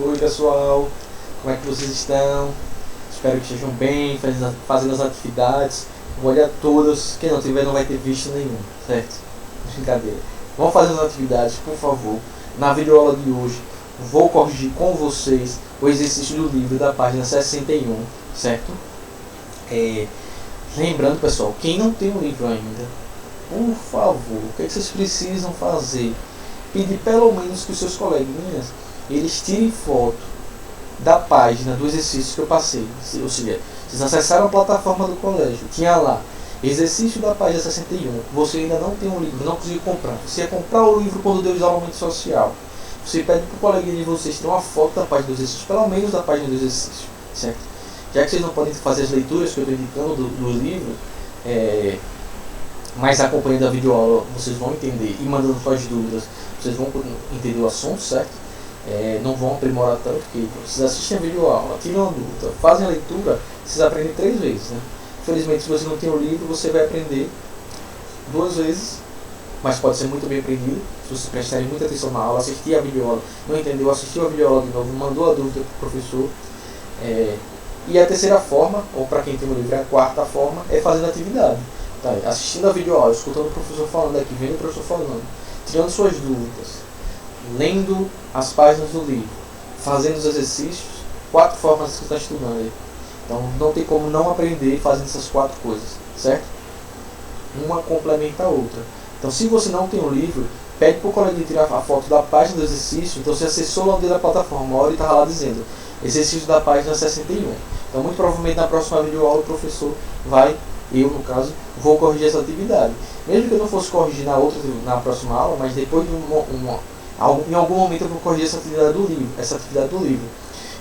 Oi pessoal, como é que vocês estão? Espero que estejam bem, fazendo as atividades. Vou olhar todas, quem não tiver não vai ter visto nenhum, certo? Brincadeira. Vamos fazer as atividades, por favor. Na videoaula de hoje, vou corrigir com vocês o exercício do livro da página 61, certo? Lembrando pessoal, quem não tem um livro ainda, por favor, o que vocês precisam fazer? Pedir pelo menos que os seus coleguinhas eles tirem foto da página do exercício que eu passei. Ou seja, vocês acessaram a plataforma do colégio, tinha lá exercício da página 61, você ainda não tem um livro, não conseguiu comprar. Você ia comprar o livro quando deu isolamento social. Você pede para o coleguinha de vocês ter uma foto da página do exercício, pelo menos da página do exercício, certo? Já que vocês não podem fazer as leituras que eu estou indicando do livro, mas acompanhando a videoaula vocês vão entender e mandando suas dúvidas, vocês vão entender o assunto, certo? Não vão aprimorar tanto, que vocês assistem a videoaula, tiram a dúvida, fazem a leitura, vocês aprendem 3 vezes, né? Infelizmente, se você não tem o livro, você vai aprender 2 vezes, mas pode ser muito bem aprendido, se vocês prestarem muita atenção na aula, assistir a videoaula, não entendeu, assistiu a videoaula de novo, mandou a dúvida para o professor. E a terceira forma, ou para quem tem o livro, a quarta forma, é fazendo atividade. Tá? Assistindo a videoaula, escutando o professor falando aqui, vendo o professor falando, tirando suas dúvidas, lendo as páginas do livro, fazendo os exercícios, 4 formas que você está estudando aí. Então não tem como não aprender fazendo essas 4 coisas, certo? Uma complementa a outra. Então se você não tem um livro, pede para o colega tirar a foto da página do exercício. Então você acessou lá dentro da plataforma, uma hora e está lá dizendo exercício da página 61. Então muito provavelmente na próxima videoaula o professor eu no caso, vou corrigir essa atividade. Mesmo que eu não fosse corrigir na próxima aula, mas depois de em algum momento eu vou corrigir essa atividade do livro.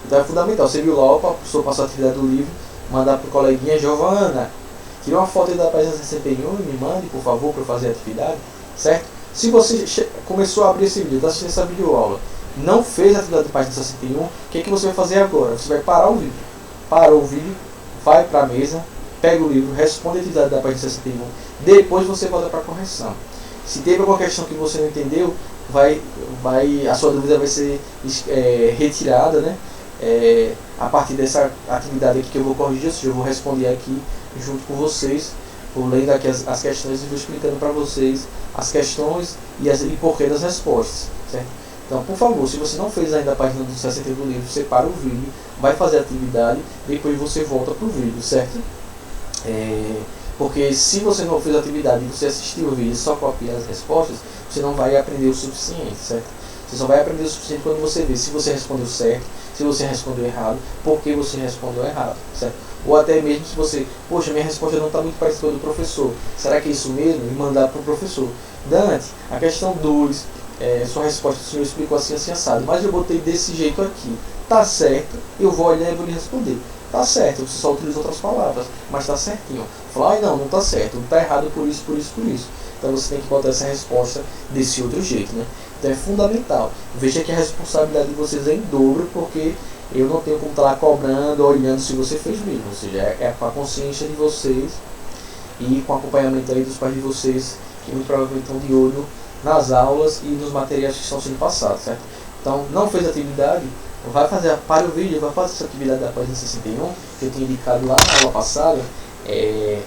Então é fundamental, você viu lá, o professor passou a atividade do livro, mandar para o coleguinha, Giovana, tira uma foto aí da página 61 e me mande, por favor, para eu fazer a atividade, certo? Se você começou a abrir esse vídeo, está assistindo essa videoaula, não fez a atividade da página 61, o que você vai fazer agora? Você vai parar o vídeo. Parou o vídeo, vai para a mesa, pega o livro, responde a atividade da página 61, depois você volta para a correção. Se teve alguma questão que você não entendeu, a sua dúvida vai ser retirada, né? A partir dessa atividade aqui que eu vou corrigir, ou seja, eu vou responder aqui junto com vocês, vou lendo aqui as questões e vou explicando para vocês as questões e porquê das respostas, certo? Então, por favor, se você não fez ainda a página do 61 do livro, você para o vídeo, vai fazer a atividade, depois você volta para o vídeo, certo? Porque se você não fez a atividade e você assistiu o vídeo e só copiar as respostas, você não vai aprender o suficiente, certo? Você só vai aprender o suficiente quando você vê se você respondeu certo, se você respondeu errado, por que você respondeu errado, certo? Ou até mesmo se você, poxa, minha resposta não está muito parecida com a do professor, será que é isso mesmo? E mandar para o professor. Dante, a questão 2, sua resposta, o senhor explicou assim, assim, assado, mas eu botei desse jeito aqui, tá certo, eu vou olhar e vou lhe responder. Tá certo, você só utiliza outras palavras, mas tá certinho. Falar, não tá certo, tá errado por isso, por isso, por isso. Então você tem que botar essa resposta desse outro jeito, né? Então é fundamental. Veja que a responsabilidade de vocês é em dobro, porque eu não tenho como estar lá cobrando, olhando se você fez mesmo. Ou seja, é com a consciência de vocês e com o acompanhamento aí dos pais de vocês, que muito provavelmente estão de olho nas aulas e nos materiais que estão sendo passados, certo? Então, não fez atividade, para o vídeo, vai fazer essa atividade da página 61, que eu tinha indicado lá na aula passada.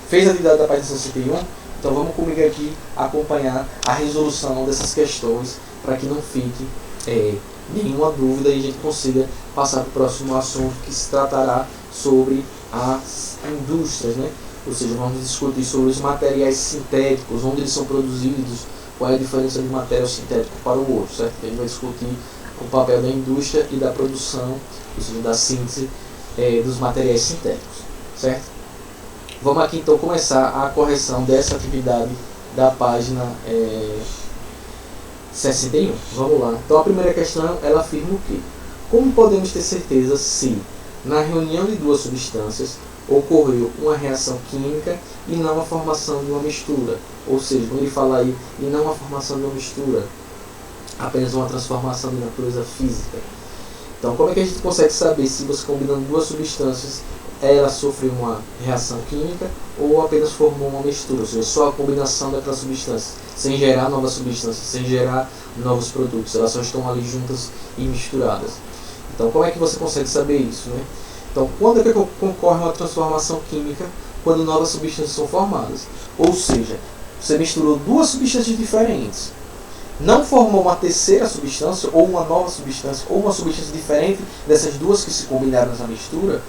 Fez a atividade da página 61, então vamos comigo aqui acompanhar a resolução dessas questões, para que não fique nenhuma dúvida e a gente consiga passar para o próximo assunto, que se tratará sobre as indústrias, né? Ou seja, vamos discutir sobre os materiais sintéticos, onde eles são produzidos, qual é a diferença de material sintético para o outro, certo? A gente vai discutir o papel da indústria e da produção, ou seja, da síntese dos materiais sintéticos, certo? Vamos aqui então começar a correção dessa atividade da página 61. Vamos lá. Então a primeira questão, ela afirma o quê? Como podemos ter certeza se, na reunião de 2 substâncias, ocorreu uma reação química e não a formação de uma mistura? Ou seja, quando ele fala aí, e não a formação de uma mistura, apenas uma transformação de natureza física. Então, como é que a gente consegue saber se você combinando 2 substâncias, ela sofreu uma reação química ou apenas formou uma mistura, ou seja, só a combinação daquelas substâncias, sem gerar novas substâncias, sem gerar novos produtos, elas só estão ali juntas e misturadas. Então, como é que você consegue saber isso, né? Então, quando é que ocorre uma transformação química? Quando novas substâncias são formadas. Ou seja, você misturou duas substâncias diferentes. Não formou uma terceira substância, ou uma nova substância, ou uma substância diferente dessas duas que se combinaram nessa mistura.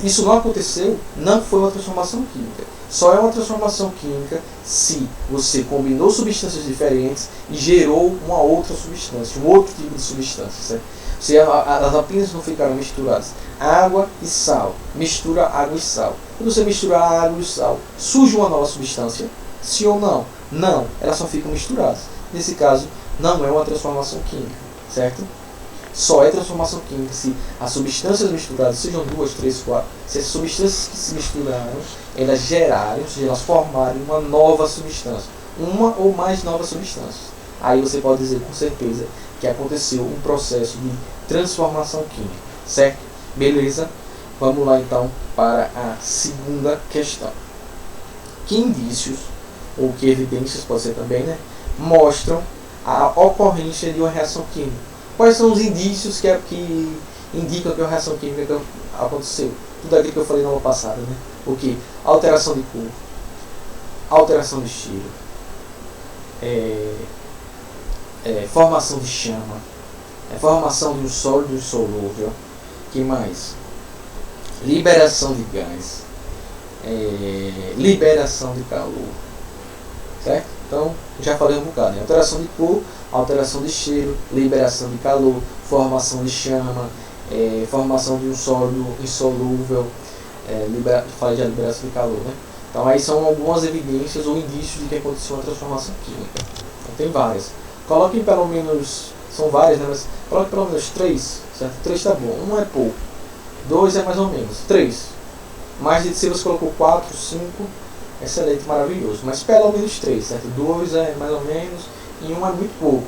Isso não aconteceu, não foi uma transformação química. Só é uma transformação química se você combinou substâncias diferentes e gerou uma outra substância, um outro tipo de substância, certo? Se elas apenas não ficaram misturadas. Água e sal. Mistura água e sal. Quando você mistura água e sal, surge uma nova substância? Sim ou não? Não, elas só ficam misturadas. Nesse caso, não é uma transformação química, certo? Só é transformação química se as substâncias misturadas, sejam 2, 3, 4, se as substâncias que se misturaram, elas gerarem, ou seja, elas formarem uma nova substância, uma ou mais novas substâncias. Aí você pode dizer com certeza que aconteceu um processo de transformação química, certo? Beleza? Vamos lá então para a segunda questão. Que indícios, ou que evidências, pode ser também, né, mostram a ocorrência de uma reação química? Quais são os indícios que indicam que uma reação química aconteceu? Tudo aquilo que eu falei na aula passada, né? O que? Alteração de cor, alteração de cheiro, formação de chama, formação de um sólido insolúvel. Que mais? Liberação de gás, liberação de calor, certo? Então, já falei um bocado, né? Alteração de cor, alteração de cheiro, liberação de calor, formação de chama, formação de um sólido insolúvel, falei de liberação de calor, né? Então, aí são algumas evidências ou indícios de que aconteceu uma transformação química. Então, tem várias. Coloquem pelo menos, são várias, né? Mas coloquem pelo menos 3, certo? 3 tá bom, 1 é pouco, 2 é mais ou menos, 3. Mais de se você colocou 4, 5, excelente, maravilhoso. Mas pelo menos 3, certo? 2 é mais ou menos e 1 é muito pouco,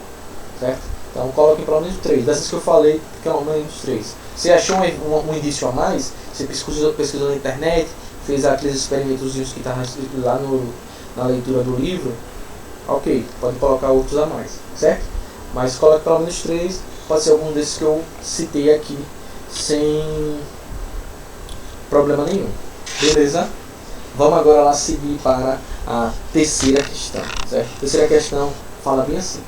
certo? Então coloquem pelo menos 3. Dessas que eu falei, pelo menos 3. Você achou um indício a mais? Você pesquisou na internet, fez aqueles experimentos que estavam escritos lá na leitura do livro? Ok, pode colocar outros a mais, certo? Mas coloque pelo menos 3, pode ser algum desses que eu citei aqui, sem problema nenhum. Beleza? Vamos agora lá seguir para a terceira questão, certo? A terceira questão fala bem assim: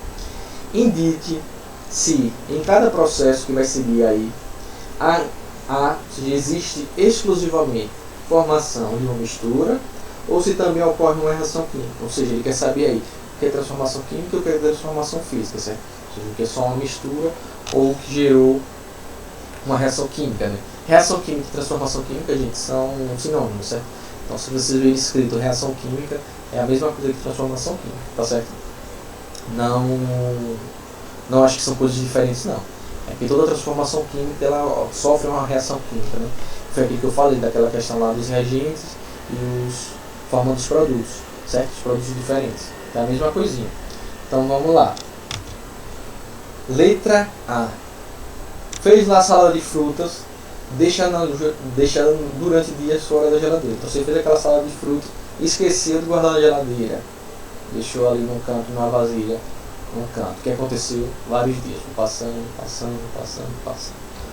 indique se em cada processo que vai seguir aí se existe exclusivamente formação de uma mistura ou se também ocorre uma reação química. Ou seja, ele quer saber aí o que é transformação química e o que é transformação física, certo? Ou seja, o que é só uma mistura ou o que gerou uma reação química, né? Reação química e transformação química, gente, são sinônimos, certo? Então, se vocês verem escrito reação química, é a mesma coisa que transformação química, tá certo? Não acho que são coisas diferentes, não. É que toda transformação química, ela sofre uma reação química, né? Foi aquilo que eu falei, daquela questão lá dos reagentes e forma dos produtos, certo? Os produtos diferentes. É a mesma coisinha. Então, vamos lá. Letra A. Fez lá a salada de frutas, deixa durante dias fora da geladeira. Então você fez aquela salada de frutas, esqueceu de guardar na geladeira, deixou ali num canto, numa vasilha, num canto. O que aconteceu? Vários dias, passando. O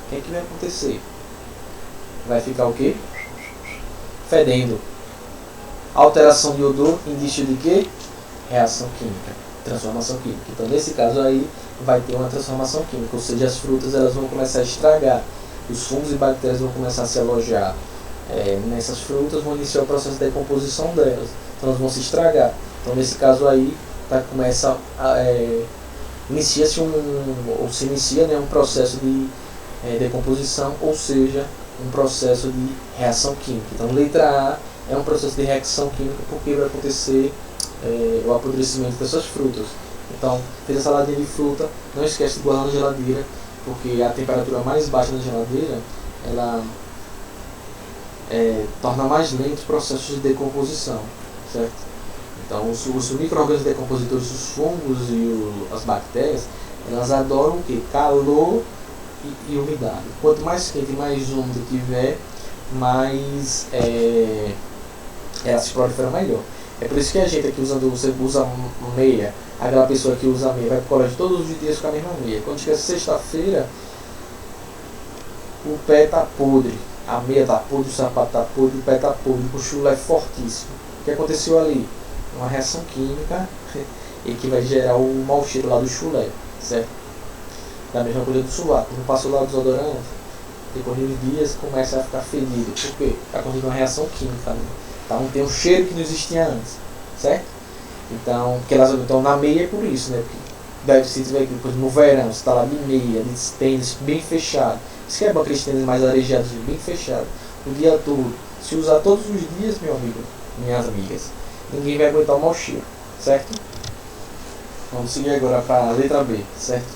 que é que vai acontecer? Vai ficar o quê? Fedendo. Alteração de odor, indício de quê? Reação química, transformação química. Então nesse caso aí vai ter uma transformação química, ou seja, as frutas elas vão começar a estragar, os fungos e bactérias vão começar a se alojar nessas frutas, vão iniciar o processo de decomposição delas, então elas vão se estragar. Então nesse caso aí inicia-se um processo de decomposição, ou seja, um processo de reação química. Então letra A é um processo de reação química porque vai acontecer o apodrecimento dessas frutas. Então, fez a saladinha de fruta, não esquece de guardar na geladeira, porque a temperatura mais baixa da geladeira, ela torna mais lento os processos de decomposição, certo? Então, os micro-organismos decompositores, os fungos e as bactérias, elas adoram o quê? Calor e umidade. Quanto mais quente e mais úmido tiver, mais ela se prolifera melhor. É por isso que a gente aqui você usa meia, aquela pessoa que usa meia vai para o colégio todos os dias com a mesma meia. Quando chega sexta-feira, o pé está podre, a meia está podre, o sapato está podre, o pé está podre, o chulé é fortíssimo. O que aconteceu ali? Uma reação química e que vai gerar o mau cheiro lá do chulé, certo? Da mesma coisa do sovaco, não passou lá o desodorante, depois de uns dias começa a ficar fedido. Por quê? Está acontecendo uma reação química, né? Então tem um cheiro que não existia antes, certo? Então, então na meia é por isso, né? Porque deve se tiver depois no verão, você está lá de meia, de tênis bem fechado. Isso que é bom, aqueles tênis mais arejados, bem fechados, o dia todo. Se usar todos os dias, meu amigo, minhas amigas, ninguém vai aguentar o mau cheiro, certo? Vamos seguir agora para a letra B, certo?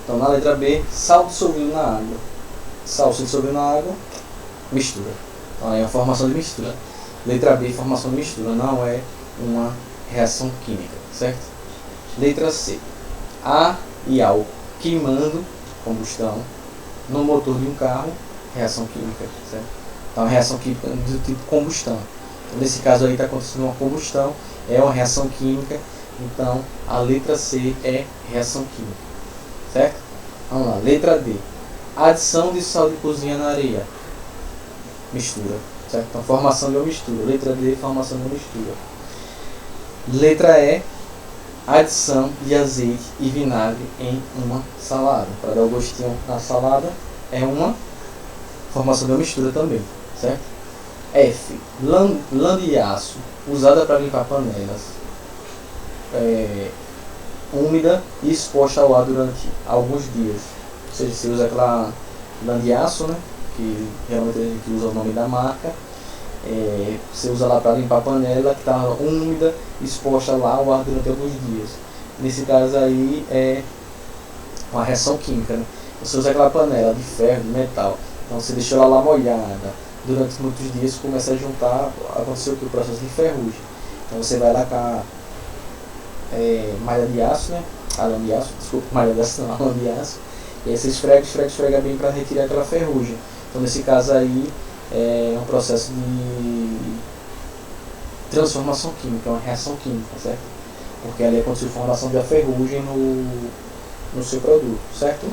Então na letra B, sal dissolvido na água. Sal se dissolveu na água, mistura. Então aí é a formação de mistura. Letra B, formação de mistura, não é uma reação química, certo? Letra C, ar e álcool queimando, combustão, no motor de um carro, reação química, certo? Então reação química do tipo combustão. Então, nesse caso aí está acontecendo uma combustão, é uma reação química, então a letra C é reação química, certo? Vamos lá, letra D, adição de sal de cozinha na areia, mistura, certo? Então formação de uma mistura. Letra D, formação de uma mistura. Letra E, adição de azeite e vinagre em uma salada. Para dar o gostinho na salada, é uma formação de uma mistura também, certo? F, lã de aço, usada para limpar panelas, úmida e exposta ao ar durante alguns dias. Ou seja, você usa aquela lã de aço, né? Que realmente a gente usa o nome da marca. Você usa lá para limpar a panela que está úmida, exposta lá ao ar durante alguns dias. Nesse caso aí é uma reação química, né? Você usa aquela panela de ferro, de metal, então você deixou ela lá molhada durante muitos dias, começa a juntar, aconteceu o processo de ferrugem. Então você vai lá com a malha de aço, né? A lã de aço, desculpa, malha de aço não, a lã de aço. E aí você esfrega bem para retirar aquela ferrugem. Então nesse caso aí é um processo de transformação química, uma reação química, certo? Porque ali aconteceu a formação da ferrugem no seu produto, certo?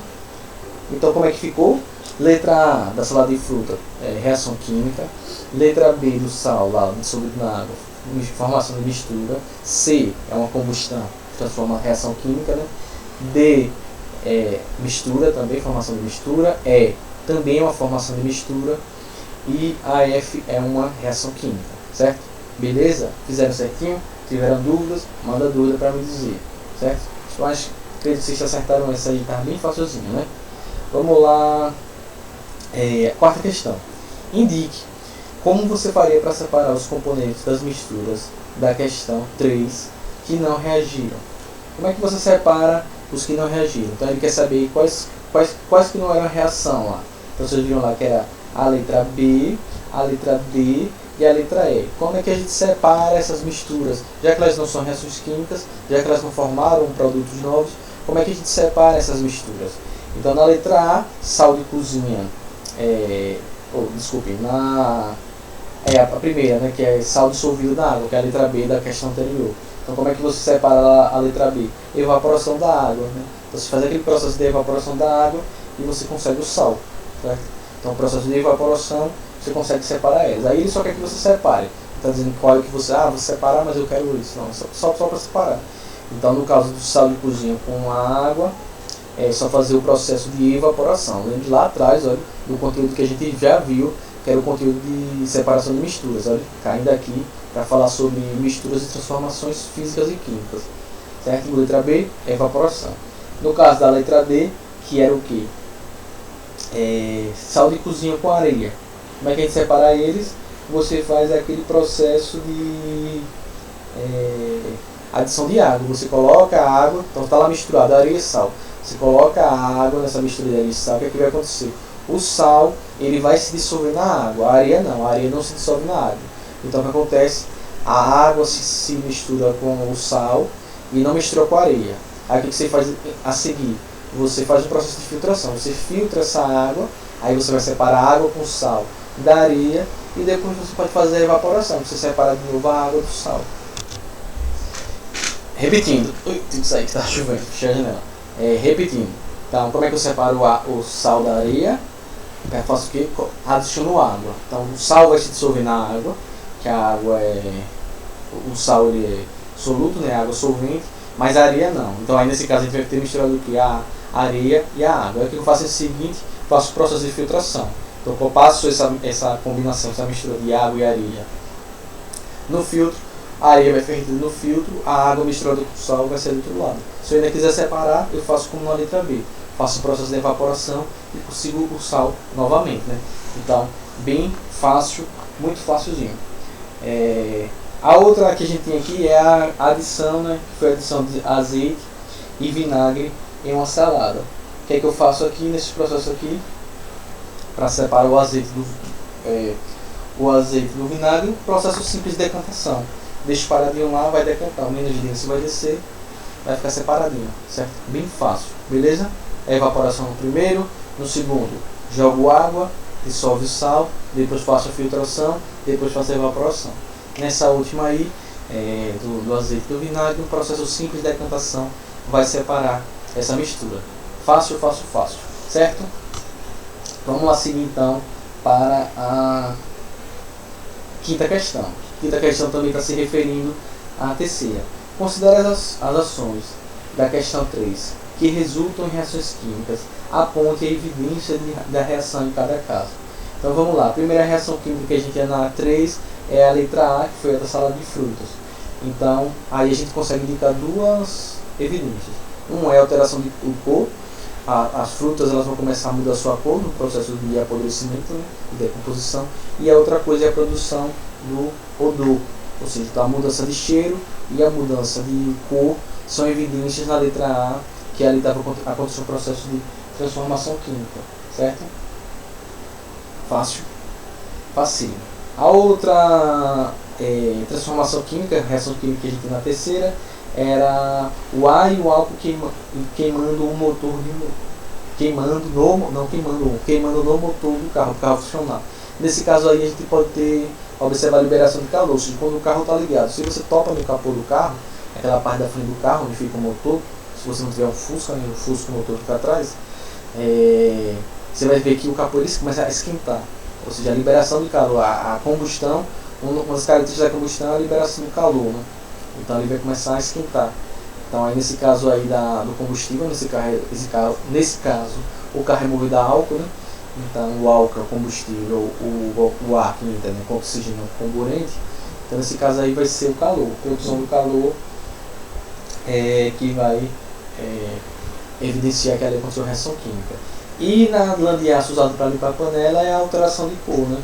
Então como é que ficou? Letra A da salada de fruta, reação química. Letra B do sal, lá dissolvido na água, formação de mistura. C é uma combustão, transforma reação química, né? D mistura também, formação de mistura. E também é uma formação de mistura. E a F é uma reação química, certo? Beleza? Fizeram certinho? Tiveram dúvidas? Manda dúvida para me dizer, certo? Eu acho que vocês acertaram essa aí, tá bem facilzinho, né? Vamos lá. Quarta questão. Indique como você faria para separar os componentes das misturas da questão 3 que não reagiram. Como é que você separa os que não reagiram? Então ele quer saber quais que não eram reação lá. Então vocês viram lá que era a letra B, a letra D e a letra E. Como é que a gente separa essas misturas? Já que elas não são reações químicas, já que elas não formaram produtos novos, como é que a gente separa essas misturas? Então na letra A, sal de cozinha, a primeira, né, que é sal dissolvido na água, que é a letra B da questão anterior. Então como é que você separa a letra B? Evaporação da água, né? Então, você faz aquele processo de evaporação da água e você consegue o sal, certo? Então o processo de evaporação, você consegue separar elas. Aí ele só quer que você separe. Está dizendo qual é que você... vou separar, mas eu quero isso. Não, só para separar. Então no caso do sal de cozinha com a água, é só fazer o processo de evaporação. Lembre lá atrás, olha, do conteúdo que a gente já viu, que era o conteúdo de separação de misturas. Olha, caindo aqui para falar sobre misturas e transformações físicas e químicas. Certo? Letra B, evaporação. No caso da letra D, que era o que? Sal de cozinha com areia. Como é que a gente separa eles? Você faz aquele processo de adição de água. Você coloca a água, então está lá misturado areia e sal. Você coloca a água nessa mistura de areia e sal, o que é que vai acontecer? O sal, ele vai se dissolver na água, a areia não se dissolve na água. Então o que acontece? A água se mistura com o sal e não mistura com a areia. Aí o que você faz a seguir? Você faz um processo de filtração, você filtra essa água, aí você vai separar a água com sal da areia e depois você pode fazer a evaporação, você separa de novo a água do sal. Repetindo, tem que sair que está chovendo, fechar a janela. Repetindo, então como é que eu separo o sal da areia? química, eu faço o quê? Adiciono água. Então o sal vai se dissolver na água, que a água é... O sal ele é soluto, né? Água solvente, mas a areia não. Então aí nesse caso a gente vai ter misturado o que? A areia e a água. Aí o que eu faço é o seguinte, faço o processo de filtração. Então eu passo essa combinação, essa mistura de água e areia no filtro, a areia vai ficar retida no filtro, a água misturada com o sal vai ser do outro lado. Se eu ainda quiser separar, eu faço como na letra B. Faço o processo de evaporação e consigo o sal novamente, né? Então, bem fácil, muito facilzinho. A outra que a gente tem aqui é a adição, né? Que foi a adição de azeite e vinagre em uma salada. O que é que eu faço aqui nesse processo aqui? Para separar o azeite do vinagre, processo simples de decantação. Deixa paradinho lá, vai decantar. O menos você vai descer, vai ficar separadinho, certo? Bem fácil, beleza? Evaporação no primeiro, no segundo jogo água, dissolve o sal, depois faço a filtração, depois faço a evaporação. Nessa última aí, do azeite do vinagre, um processo simples de decantação vai separar essa mistura. Fácil, fácil, fácil, certo? Vamos lá seguir então para a quinta questão. A quinta questão também está se referindo à terceira. Considere as ações da questão 3 que resultam em reações químicas. Aponte a evidência da reação em cada caso. Então vamos lá. A primeira reação química que a gente tem na 3 é a letra A, que foi a da salada de frutas. Então aí a gente consegue indicar duas evidências. Uma é a alteração de cor. As frutas elas vão começar a mudar a sua cor no processo de apodrecimento, né, de decomposição. E a outra coisa é a produção do odor, ou seja, a mudança de cheiro e a mudança de cor são evidências na letra A, que ali estava acontecendo um processo de transformação química, certo? Fácil, facinho. A outra transformação química, reação química que a gente tem na terceira, era o ar e o álcool queimando o motor queimando no motor do carro funcionar. Nesse caso aí a gente pode observar a liberação de calor, ou seja, quando o carro está ligado. Se você topa no capô do carro, aquela parte da frente do carro onde fica o motor, se você não tiver um Fusca, né, o Fusca o motor fica atrás, você vai ver que o capô ele começa a esquentar, ou seja, a liberação de calor, a combustão, uma das características da combustão é a liberação do calor, né? Então ele vai começar a esquentar. Então aí nesse caso aí do combustível, nesse caso o carro é movido a álcool, né? Então o álcool é o combustível, o ar que entra, né, com oxigênio comburente. Então nesse caso aí vai ser o calor, a produção do calor que vai evidenciar que ali aconteceu reação química. E na lã de aço usada para limpar a panela é a alteração de cor, né?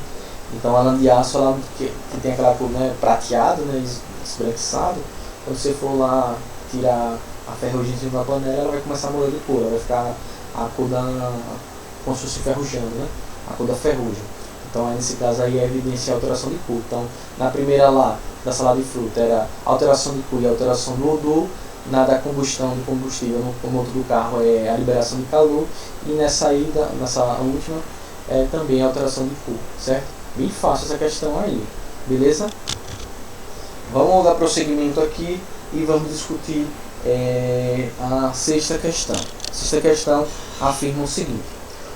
Então a lã de aço ela, que tem aquela cor, né, prateado, né, esbranquiçado, quando você for lá tirar a ferrugem da panela, ela vai começar a mudar de cor, ela vai ficar a cor como se fosse ferrujando, né? A cor da ferrugem. Então aí, nesse caso aí é evidenciar a alteração de cor. Então na primeira lá da salada de fruta era a alteração de cor e a alteração do odor. Na da combustão do combustível no motor do carro é a liberação de calor, e nessa última é também a alteração de cor, certo? Bem fácil essa questão aí, beleza? Vamos dar prosseguimento aqui e vamos discutir a sexta questão. A sexta questão afirma o seguinte: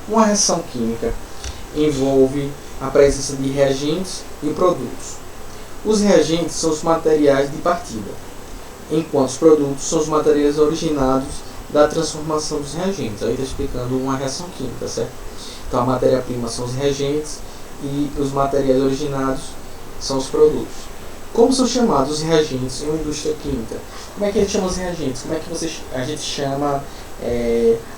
uma reação química envolve a presença de reagentes e produtos. Os reagentes são os materiais de partida, enquanto os produtos são os materiais originados da transformação dos reagentes. Aí está explicando uma reação química, certo? Então a matéria-prima são os reagentes e os materiais originados são os produtos. Como são chamados os reagentes em uma indústria química? Como é que a gente chama os reagentes? Como é que a gente chama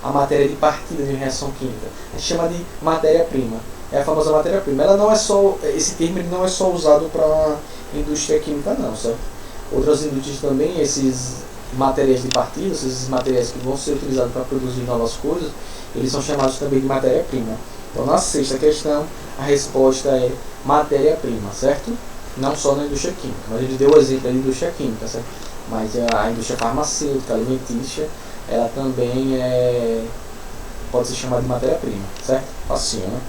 a matéria de partida de uma reação química? A gente chama de matéria-prima. É a famosa matéria-prima. Ela não é só, esse termo ele não é só usado para indústria química, não, certo? Outras indústrias também, esses materiais de partida, esses materiais que vão ser utilizados para produzir novas coisas, eles são chamados também de matéria-prima. Então na sexta questão, a resposta é matéria-prima, certo? Não só na indústria química, mas ele deu o exemplo da indústria química, certo? Mas a indústria farmacêutica, alimentícia, ela também pode ser chamada de matéria-prima, certo? Assim, né?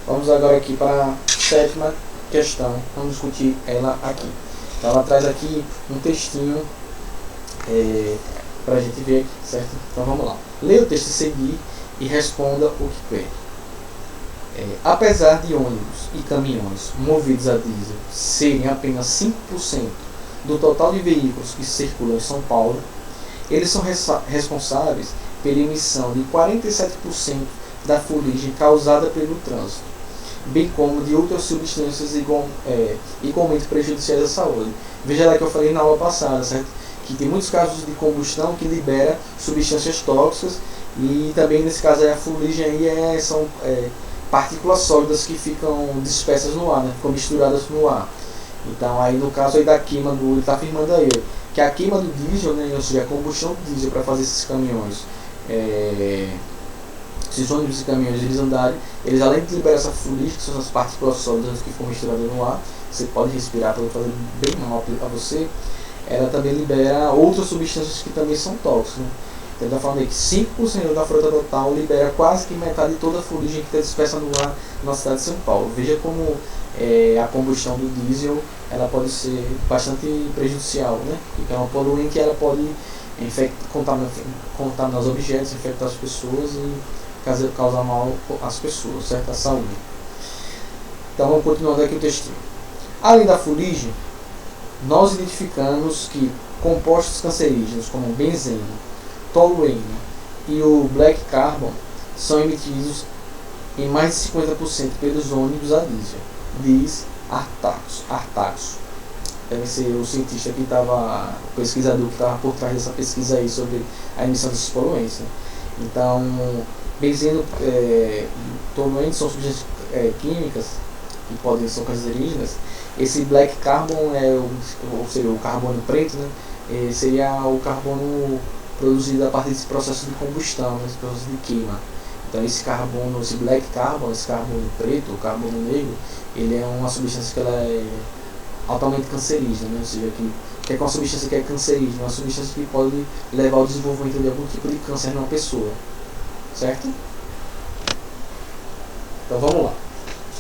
Vamos agora aqui para a sétima questão, vamos discutir ela aqui. Então ela traz aqui um textinho para a gente ver aqui, certo? Então vamos lá. Leia o texto a seguir e responda o que quer. Apesar de ônibus e caminhões movidos a diesel serem apenas 5% do total de veículos que circulam em São Paulo, eles são responsáveis pela emissão de 47% da fuligem causada pelo trânsito, bem como de outras substâncias igualmente prejudiciais à saúde. Veja lá que eu falei na aula passada, certo? Que tem muitos casos de combustão que libera substâncias tóxicas, e também nesse caso aí, a fuligem aí são partículas sólidas que ficam dispersas no ar, né? Ficam misturadas no ar. Então aí no caso aí da queima ele está afirmando aí que a queima do diesel, né, ou seja, a combustão do diesel para fazer esses caminhões, esses ônibus e caminhões eles andarem, eles além de liberar essa fuligem, que são as partículas sólidas que ficam misturadas no ar, você pode respirar, pode fazer bem mal a você, ela também libera outras substâncias que também são tóxicas, né? Então está falando aí que 5% da frota total libera quase que metade de toda a fuligem que está dispersa no ar na cidade de São Paulo. Veja como a combustão do diesel ela pode ser bastante prejudicial, né? Porque é uma poluente, ela pode contaminar os objetos, infectar as pessoas e causar mal às pessoas, certo? A saúde. Então vamos continuando aqui o textinho. Além da fuligem, nós identificamos que compostos cancerígenos como benzeno, tolueno e o black carbon são emitidos em mais de 50% pelos ônibus a diesel, diz Artaxo. Deve ser o cientista que estava, o pesquisador que estava por trás dessa pesquisa aí sobre a emissão desses poluentes, né? Então, benzeno e tolueno são substâncias químicas que podem ser cancerígenas. Esse black carbon ou seja, o carbono preto, né? Seria o carbono produzido a partir desse processo de combustão, né? Esse processo de queima. Então esse carbono, esse black carbon, esse carbono preto, o carbono negro, ele é uma substância que ela é altamente cancerígena, né? Ou seja, que é uma substância que é cancerígena, uma substância que pode levar ao desenvolvimento de algum tipo de câncer numa pessoa, certo? Então vamos lá.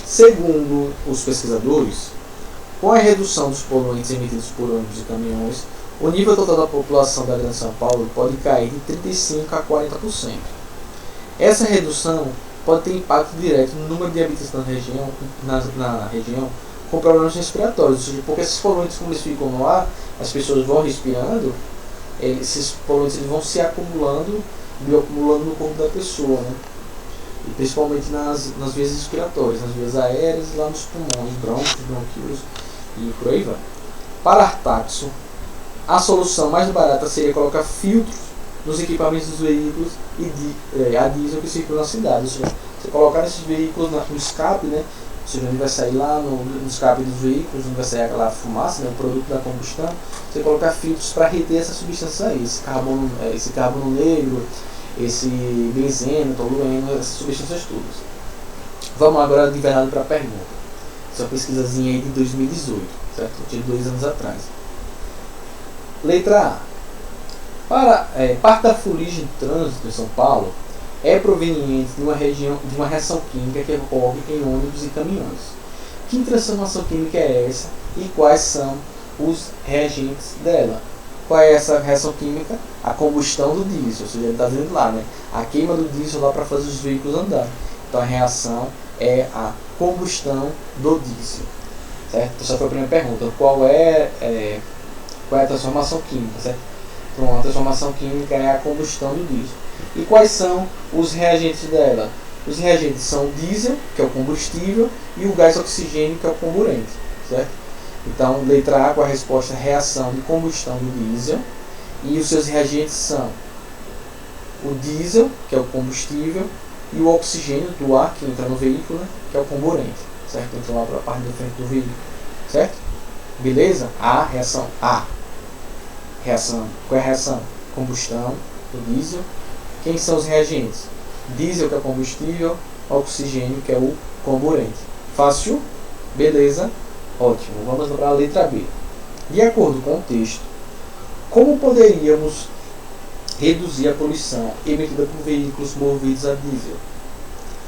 Segundo os pesquisadores, com a redução dos poluentes emitidos por ônibus e caminhões, o nível total da população da Grande São Paulo pode cair de 35% a 40%. Essa redução pode ter impacto direto no número de habitantes na região com problemas respiratórios, ou seja, porque esses poluentes, como eles ficam no ar, as pessoas vão respirando, esses poluentes eles vão se acumulando, bioacumulando no corpo da pessoa, né? E principalmente nas vias respiratórias, nas vias aéreas, lá nos pulmões, brônquios, bronquíolos e por aí vai. Para Artaxo, a solução mais barata seria colocar filtros nos equipamentos dos veículos a diesel que circulam na cidade. Ou seja, você colocar esses veículos no escape, né? Ou seja, onde vai sair lá no escape dos veículos, onde vai sair aquela fumaça, né? O produto da combustão, você colocar filtros para reter essas substâncias aí, esse carbono negro, esse benzeno, tolueno, essas substâncias todas. Vamos agora de verdade para a pergunta. Essa pesquisazinha aí de 2018, certo? De 2 anos atrás. Letra A. Parte da fuligem de trânsito em São Paulo é proveniente de uma reação química que ocorre em ônibus e caminhões. Que transformação química é essa e quais são os reagentes dela? Qual é essa reação química? A combustão do diesel, ou seja, ele está dizendo lá, né? A queima do diesel lá para fazer os veículos andar. Então a reação é a combustão do diesel, certo? Então, essa foi a primeira pergunta. Qual é a transformação química, certo? Então a transformação química é a combustão do diesel. E quais são os reagentes dela? Os reagentes são o diesel, que é o combustível, e o gás oxigênio, que é o comburente, certo? Então, letra A com a resposta reação de combustão do diesel. E os seus reagentes são o diesel, que é o combustível, e o oxigênio do ar que entra no veículo, né, que é o comburente, certo? Então lá para a parte da frente do veículo, certo? Beleza? A, reação A. Qual é a reação? Combustão do diesel. Quem são os reagentes? Diesel, que é o combustível, oxigênio, que é o comburente. Fácil? Beleza? Ótimo. Vamos para a letra B. De acordo com o texto, como poderíamos reduzir a poluição emitida por veículos movidos a diesel?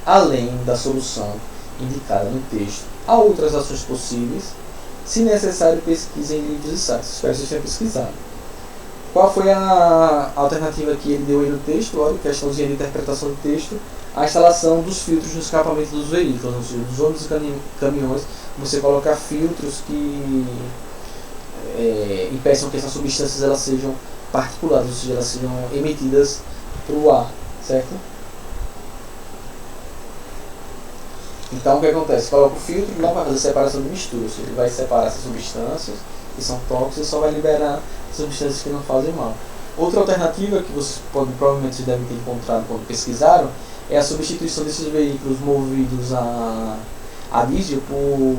Além da solução indicada no texto, há outras ações possíveis? Se necessário, pesquisa em livros e sites. Espero que vocês tenham pesquisado. Qual foi a alternativa que ele deu aí no texto? Olha, questãozinha de interpretação do texto. A instalação dos filtros no escapamento dos veículos, ou seja, dos ônibus e caminhões, você colocar filtros que impeçam que essas substâncias elas sejam particuladas, ou seja, elas sejam emitidas para o ar, certo? Então o que acontece? Coloca o filtro lá para fazer separação de mistura, ou seja, ele vai separar essas substâncias que são tóxicas e só vai liberar substâncias que não fazem mal. Outra alternativa que vocês provavelmente devem ter encontrado quando pesquisaram é a substituição desses veículos movidos a diesel por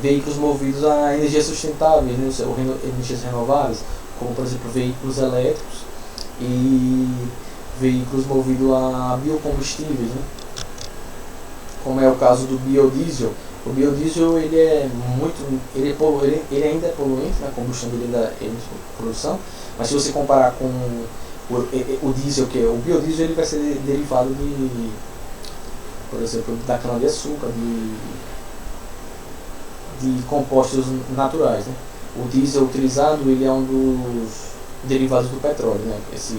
veículos movidos a energias sustentáveis, né, ou energias renováveis, como por exemplo veículos elétricos e veículos movidos a biocombustíveis, né, como é o caso do biodiesel. O biodiesel ele ainda é poluente na combustão dele, ainda é produção, mas se você comparar com o diesel, que é o biodiesel, ele vai ser derivado de, por exemplo, da cana-de-açúcar, de compostos naturais, né? O diesel utilizado ele é um dos derivados do petróleo, né? Esse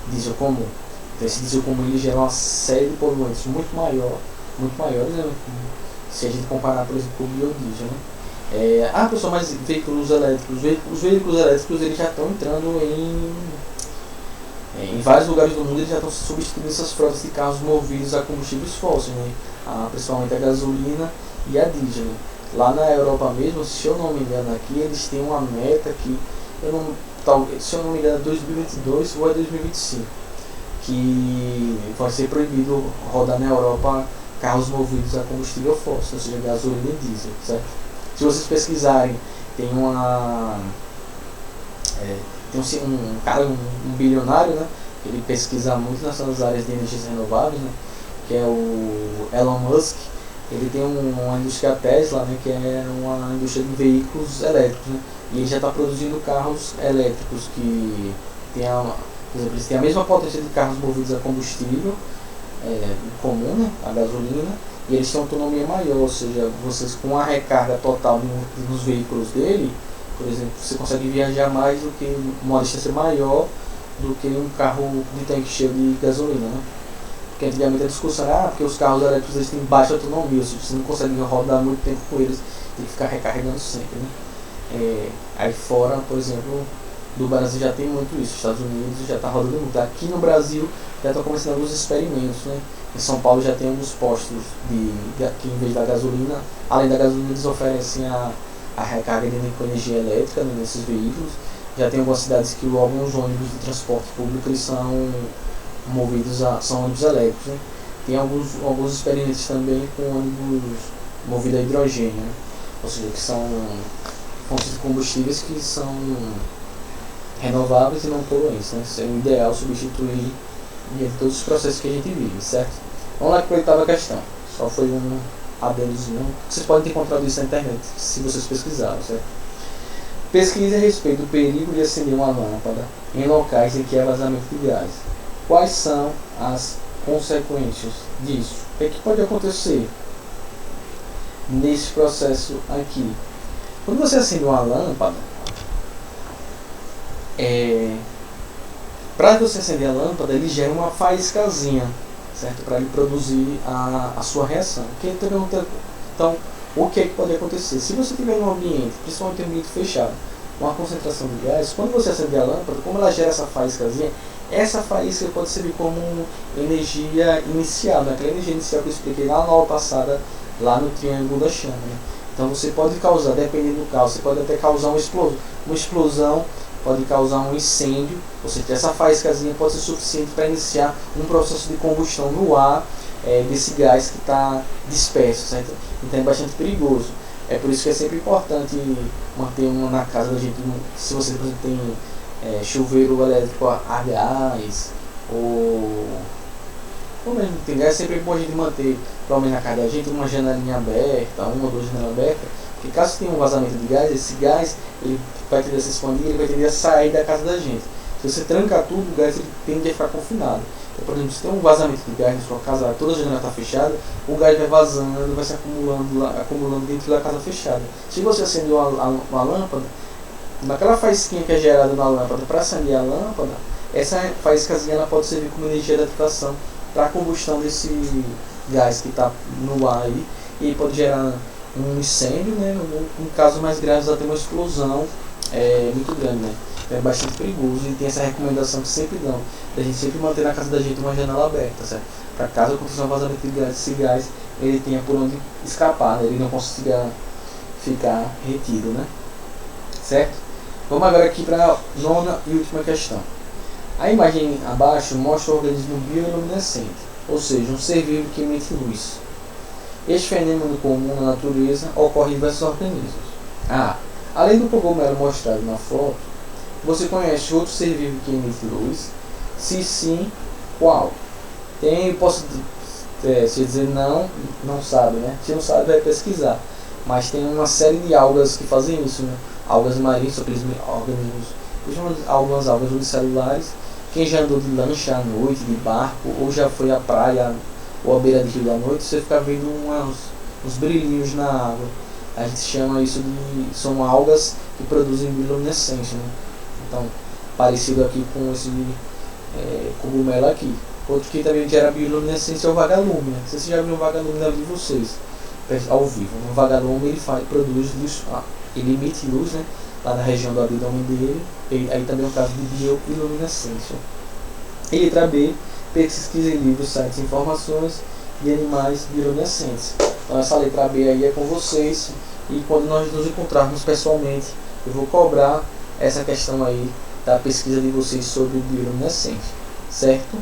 diesel comum. Então, esse diesel comum ele gera uma série de poluentes muito maiores, né? Se a gente comparar, por exemplo, com o biodiesel, né? Pessoal, mas veículos elétricos, os veículos elétricos eles já estão entrando em vários lugares do mundo, eles já estão substituindo essas frotas de carros movidos a combustíveis fósseis, né? Principalmente a gasolina e a diesel, né? Lá na Europa mesmo, se eu não me engano aqui, eles têm uma meta que, se eu não me engano, é 2022 ou é 2025, que vai ser proibido rodar na Europa carros movidos a combustível fóssil, ou seja, gasolina e diesel, certo? Se vocês pesquisarem, tem um cara, um bilionário, né? Ele pesquisa muito nessas áreas de energias renováveis, né? Que é o Elon Musk. Ele tem uma indústria Tesla, né? Que é uma indústria de veículos elétricos, né? E ele já está produzindo carros elétricos que tem por exemplo, eles têm a mesma potência de carros movidos a combustível comum, né? A gasolina, e eles têm autonomia maior, ou seja, vocês com a recarga total nos veículos dele, por exemplo, você consegue viajar mais do que uma distância maior do que um carro de tanque cheio de gasolina, né? Porque antigamente a discussão era porque os carros elétricos eles têm baixa autonomia, ou seja, você não consegue rodar muito tempo com eles, tem que ficar recarregando sempre, né? Aí fora, por exemplo, do Brasil já tem muito isso, Estados Unidos já está rodando muito. Aqui no Brasil já estão começando alguns experimentos, né? Em São Paulo já tem alguns postos que em vez da gasolina, além da gasolina eles oferecem a recarga com energia elétrica, né, nesses veículos. Já tem algumas cidades que alguns ônibus de transporte público eles são movidos são ônibus elétricos, né? Tem alguns experimentos também com ônibus movidos a hidrogênio, né? Ou seja, que são fontes de combustíveis que são renováveis e não poluentes, né? Isso é o ideal, substituir todos os processos que a gente vive, certo? Vamos lá para a oitava questão. Só foi um adendozinho. Vocês podem ter encontrado isso na internet, se vocês pesquisarem, certo? Pesquise a respeito do perigo de acender uma lâmpada em locais em que há vazamento de gás. Quais são as consequências disso? O que pode acontecer nesse processo aqui? Quando você acende uma lâmpada, para você acender a lâmpada, ele gera uma faíscazinha, certo? Para ele produzir a sua reação. Então, o que pode acontecer? Se você tiver num ambiente, principalmente em um ambiente fechado, uma concentração de gás, quando você acender a lâmpada, como ela gera essa faíscazinha, essa faísca pode servir como energia inicial, né? Aquela energia inicial que eu expliquei lá na aula passada, lá no triângulo da chama, né? Então você pode causar, dependendo do caso, você pode até causar uma explosão, pode causar um incêndio, ou seja, essa faíscazinha pode ser suficiente para iniciar um processo de combustão no ar desse gás que está disperso, certo? Então é bastante perigoso. É por isso que é sempre importante manter na casa da gente, se você, por exemplo, tem chuveiro elétrico a gás, ou mesmo tem gás, é sempre bom a gente manter, pelo menos na casa da gente, uma janelinha aberta, uma ou duas janelas abertas, porque caso tenha um vazamento de gás, esse gás ele vai tender a se expandir, ele vai tender a sair da casa da gente. Se você trancar tudo, o gás ele tende a ficar confinado. Então, por exemplo, se tem um vazamento de gás na sua casa, toda a janela está fechada, o gás vai vazando, vai se acumulando dentro da casa fechada. Se você acender uma lâmpada, Naquela faísquinha que é gerada na lâmpada para acender a lâmpada, essa faíscazinha ela pode servir como energia de adaptação para a combustão desse gás que está no ar aí, e pode gerar um incêndio, né? No caso mais grave, até uma explosão muito grande, né? É bastante perigoso, e tem essa recomendação que sempre dão, da gente sempre manter na casa da gente uma janela aberta, certo? Para caso aconteça um vazamento de gás, esse gás ele tenha por onde escapar, né? Ele não consiga ficar retido, né? Certo? Vamos agora aqui para a nona e última questão. A imagem abaixo mostra o organismo bioluminescente, ou seja, um ser vivo que emite luz. Este fenômeno comum na natureza ocorre em diversos organismos. Além do cogumelo mostrado na foto, você conhece outro ser vivo que emite luz? Se sim, qual? Posso dizer não sabe, né? Se não sabe, vai pesquisar. Mas tem uma série de algas que fazem isso, né? Algas marinhas, são aqueles organismos, algumas algas unicelulares. Quem já andou de lancha à noite, de barco, ou já foi à praia ou à beira de rio à noite, você fica vendo uns brilhinhos na água. A gente chama isso de... são algas que produzem bioluminescência, né? Então, parecido aqui com esse cogumelo aqui. Outro que também gera bioluminescência é o vagalume, né? Você já viu um vagalume na vida de vocês, ao vivo. Um vagalume ele produz luz, ele emite luz, né? Lá na região do abdômen dele. Aí também é um caso de bioluminescência. E letra B, pesquisa em livros, sites e informações de animais bioluminescentes. Então essa letra B aí é com vocês, e quando nós nos encontrarmos pessoalmente, eu vou cobrar essa questão aí da pesquisa de vocês sobre bioluminescência, certo?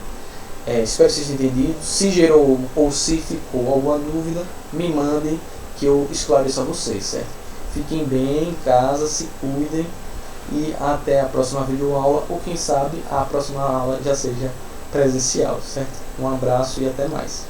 Espero que vocês tenham entendido. Se gerou ou se ficou alguma dúvida, me mandem que eu esclareço a vocês, certo? Fiquem bem em casa, se cuidem, e até a próxima videoaula, ou quem sabe a próxima aula já seja presencial, certo? Um abraço e até mais.